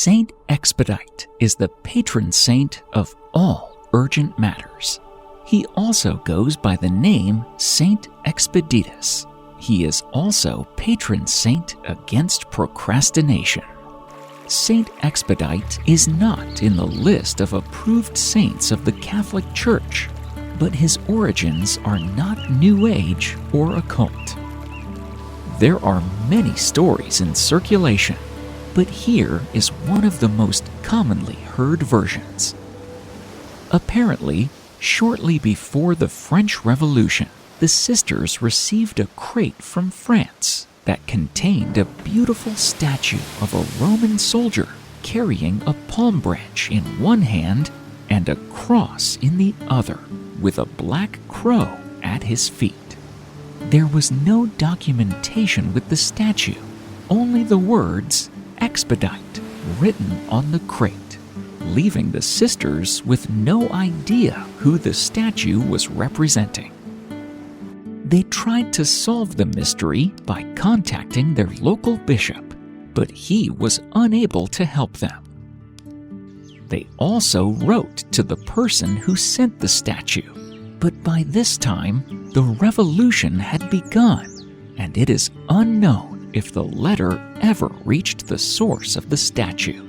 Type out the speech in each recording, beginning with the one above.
Saint Expedite is the patron saint of all urgent matters. He also goes by the name Saint Expeditus. He is also patron saint against procrastination. Saint Expedite is not in the list of approved saints of the Catholic Church, but his origins are not New Age or occult. There are many stories in circulation, but here is one of the most commonly heard versions. Apparently, shortly before the French Revolution, the sisters received a crate from France that contained a beautiful statue of a Roman soldier carrying a palm branch in one hand and a cross in the other, with a black crow at his feet. There was no documentation with the statue, only the words Expedite written on the crate, leaving the sisters with no idea who the statue was representing. They tried to solve the mystery by contacting their local bishop, but he was unable to help them. They also wrote to the person who sent the statue, but by this time, the revolution had begun, and it is unknown if the letter ever reached the source of the statue,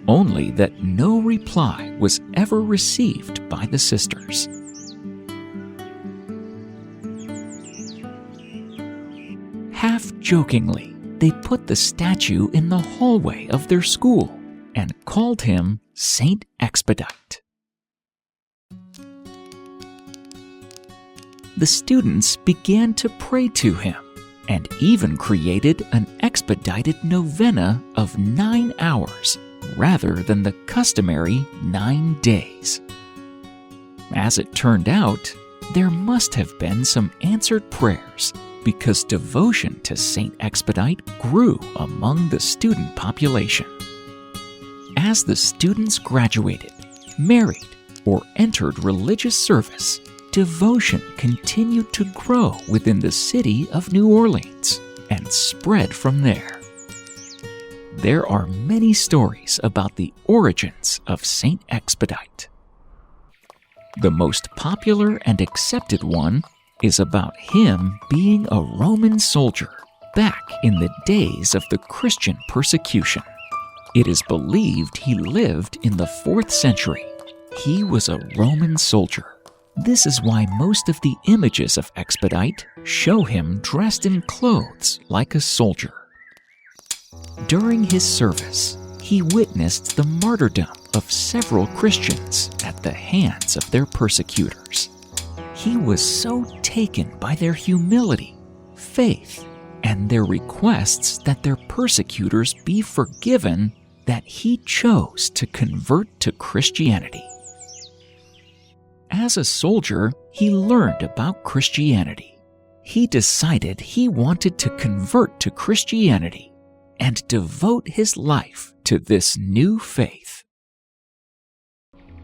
only that no reply was ever received by the sisters. Half-jokingly, they put the statue in the hallway of their school and called him Saint Expedite. The students began to pray to him and even created an expedited novena of 9 hours rather than the customary 9 days. As it turned out, there must have been some answered prayers because devotion to Saint Expedite grew among the student population. As the students graduated, married, or entered religious service, devotion continued to grow within the city of New Orleans and spread from there. There are many stories about the origins of Saint Expedite. The most popular and accepted one is about him being a Roman soldier back in the days of the Christian persecution. It is believed he lived in the 4th century. He was a Roman soldier. This is why most of the images of Expedite show him dressed in clothes like a soldier. During his service, he witnessed the martyrdom of several Christians at the hands of their persecutors. He was so taken by their humility, faith, and their requests that their persecutors be forgiven that he chose to convert to Christianity. As a soldier, he learned about Christianity. He decided he wanted to convert to Christianity and devote his life to this new faith.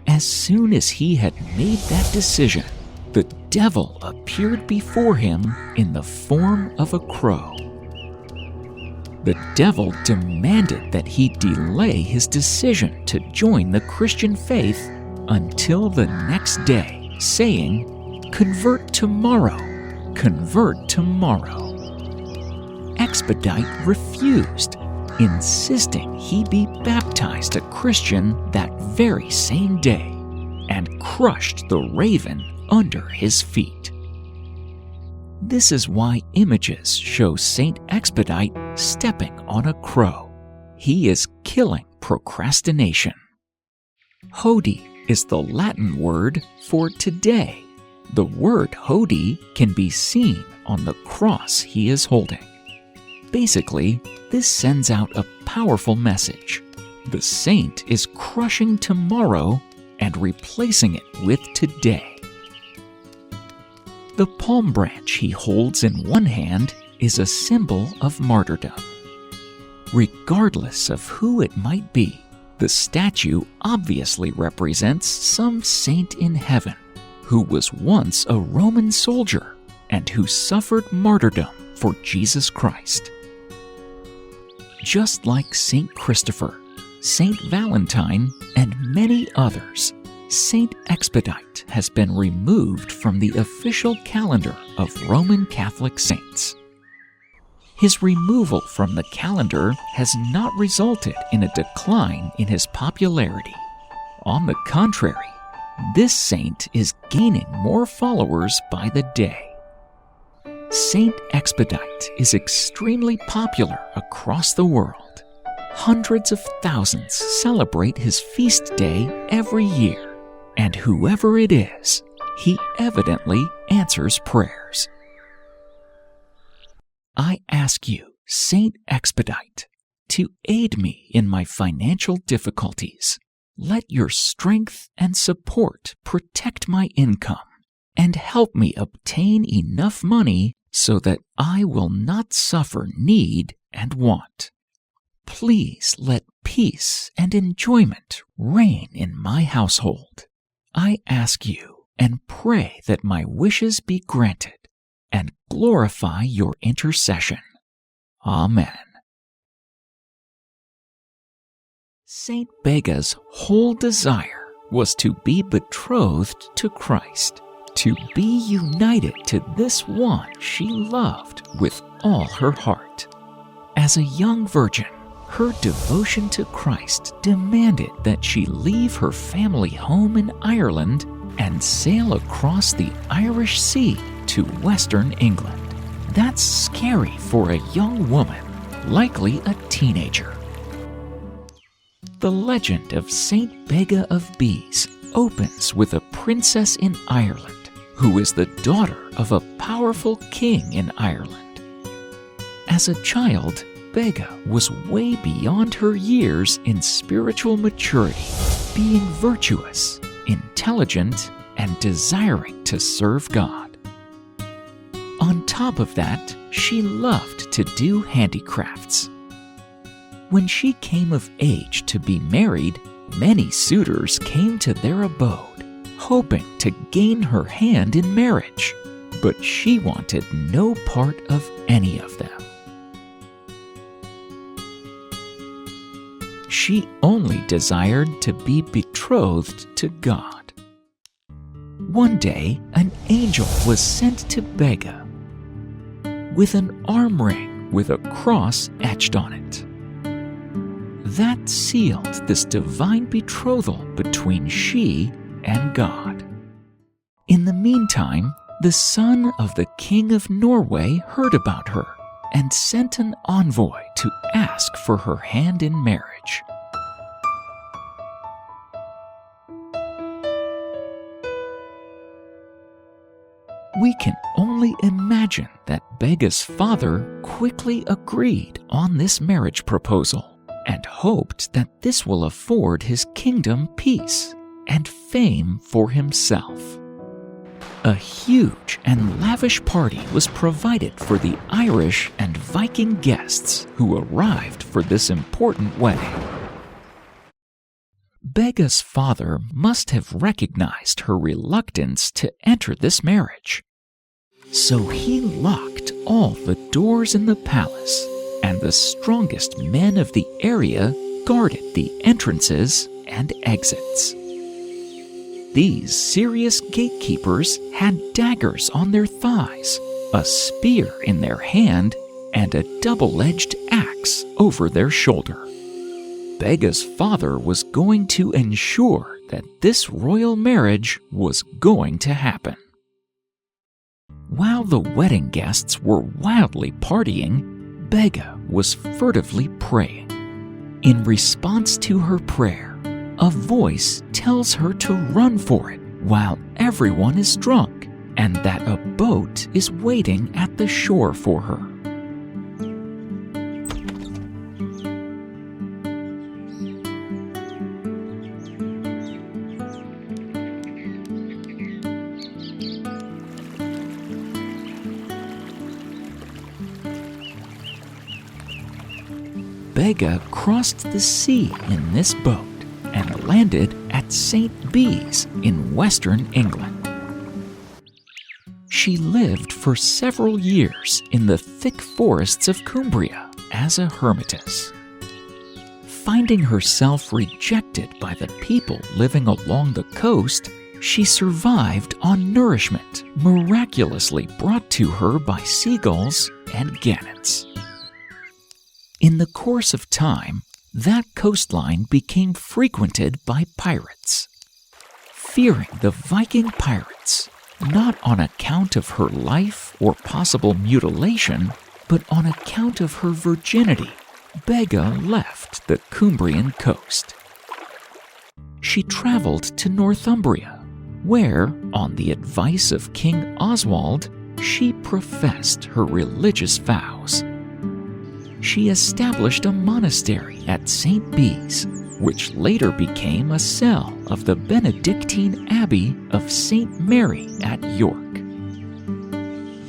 As soon as he had made that decision, the devil appeared before him in the form of a crow. The devil demanded that he delay his decision to join the Christian faith until the next day, saying, "Convert tomorrow, convert tomorrow." Expedite refused, insisting he be baptized a Christian that very same day, and crushed the raven under his feet. This is why images show Saint Expedite stepping on a crow. He is killing procrastination. Hodie is the Latin word for today. The word Hodie can be seen on the cross he is holding. Basically, this sends out a powerful message. The saint is crushing tomorrow and replacing it with today. The palm branch he holds in one hand is a symbol of martyrdom. Regardless of who it might be, the statue obviously represents some saint in heaven who was once a Roman soldier and who suffered martyrdom for Jesus Christ. Just like Saint Christopher, Saint Valentine, and many others, Saint Expedite has been removed from the official calendar of Roman Catholic saints. His removal from the calendar has not resulted in a decline in his popularity. On the contrary, this saint is gaining more followers by the day. Saint Expedite is extremely popular across the world. Hundreds of thousands celebrate his feast day every year, and whoever it is, he evidently answers prayers. I ask you, Saint Expedite, to aid me in my financial difficulties. Let your strength and support protect my income and help me obtain enough money so that I will not suffer need and want. Please let peace and enjoyment reign in my household. I ask you and pray that my wishes be granted and glorify your intercession. Amen. Saint Bega's whole desire was to be betrothed to Christ, to be united to this one she loved with all her heart. As a young virgin, her devotion to Christ demanded that she leave her family home in Ireland and sail across the Irish Sea to Western England. That's scary for a young woman, likely a teenager. The legend of Saint Bega of Bees opens with a princess in Ireland who is the daughter of a powerful king in Ireland. As a child, Bega was way beyond her years in spiritual maturity, being virtuous, intelligent, and desiring to serve God. On top of that, she loved to do handicrafts. When she came of age to be married, many suitors came to their abode, hoping to gain her hand in marriage, but she wanted no part of any of them. She only desired to be betrothed to God. One day, an angel was sent to Bega with an arm ring with a cross etched on it. That sealed this divine betrothal between she and God. In the meantime, the son of the King of Norway heard about her and sent an envoy to ask for her hand in marriage. We can only imagine that Bega's father quickly agreed on this marriage proposal and hoped that this will afford his kingdom peace and fame for himself. A huge and lavish party was provided for the Irish and Viking guests who arrived for this important wedding. Bega's father must have recognized her reluctance to enter this marriage. So he locked all the doors in the palace, and the strongest men of the area guarded the entrances and exits. These serious gatekeepers had daggers on their thighs, a spear in their hand, and a double-edged axe over their shoulder. Bega's father was going to ensure that this royal marriage was going to happen. While the wedding guests were wildly partying, Bega was furtively praying. In response to her prayer, a voice tells her to run for it while everyone is drunk and that a boat is waiting at the shore for her. Bega crossed the sea in this boat and landed at St. Bees in Western England. She lived for several years in the thick forests of Cumbria as a hermitess. Finding herself rejected by the people living along the coast, she survived on nourishment miraculously brought to her by seagulls and gannets. In the course of time, that coastline became frequented by pirates. Fearing the Viking pirates, not on account of her life or possible mutilation, but on account of her virginity, Bega left the Cumbrian coast. She traveled to Northumbria, where, on the advice of King Oswald, she professed her religious vows. She established a monastery at St. Bees, which later became a cell of the Benedictine Abbey of St. Mary at York.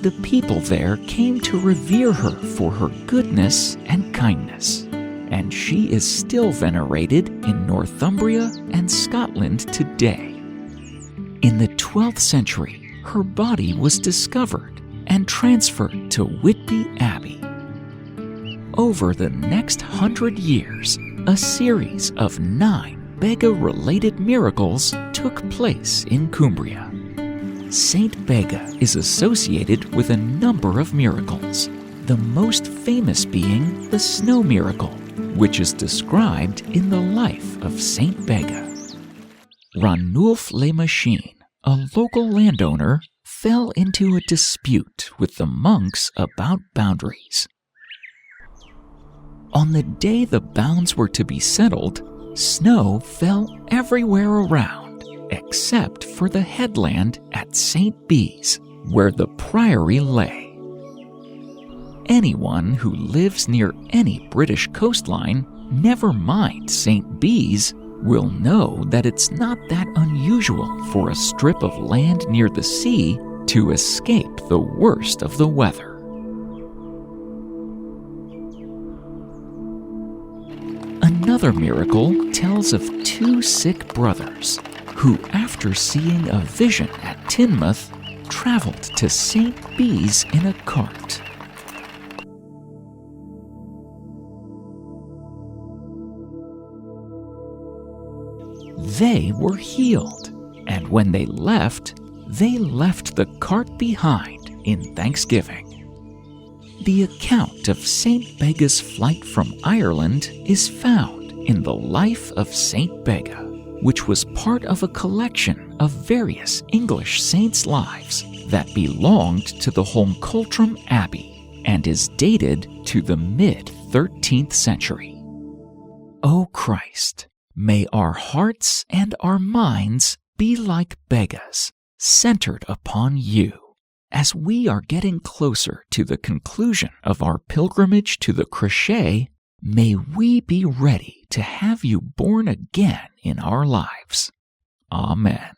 The people there came to revere her for her goodness and kindness, and she is still venerated in Northumbria and Scotland today. In the 12th century, her body was discovered and transferred to Whitby Abbey. Over the next 100 years, a series of 9 Bega-related miracles took place in Cumbria. Saint Bega is associated with a number of miracles, the most famous being the snow miracle, which is described in the life of Saint Bega. Ranulf Le Machine, a local landowner, fell into a dispute with the monks about boundaries. On the day the bounds were to be settled, snow fell everywhere around, except for the headland at St. Bees, where the priory lay. Anyone who lives near any British coastline, never mind St. Bees, will know that it's not that unusual for a strip of land near the sea to escape the worst of the weather. Another miracle tells of 2 sick brothers who, after seeing a vision at Teignmouth, traveled to St. Bees in a cart. They were healed, and when they left the cart behind in thanksgiving. The account of Saint Bega's flight from Ireland is found in the life of Saint Bega, which was part of a collection of various English saints' lives that belonged to the Holmcoltrum Abbey and is dated to the mid-13th century. O Christ, may our hearts and our minds be like Bega's, centered upon you. As we are getting closer to the conclusion of our pilgrimage to the Crochet, may we be ready to have you born again in our lives. Amen.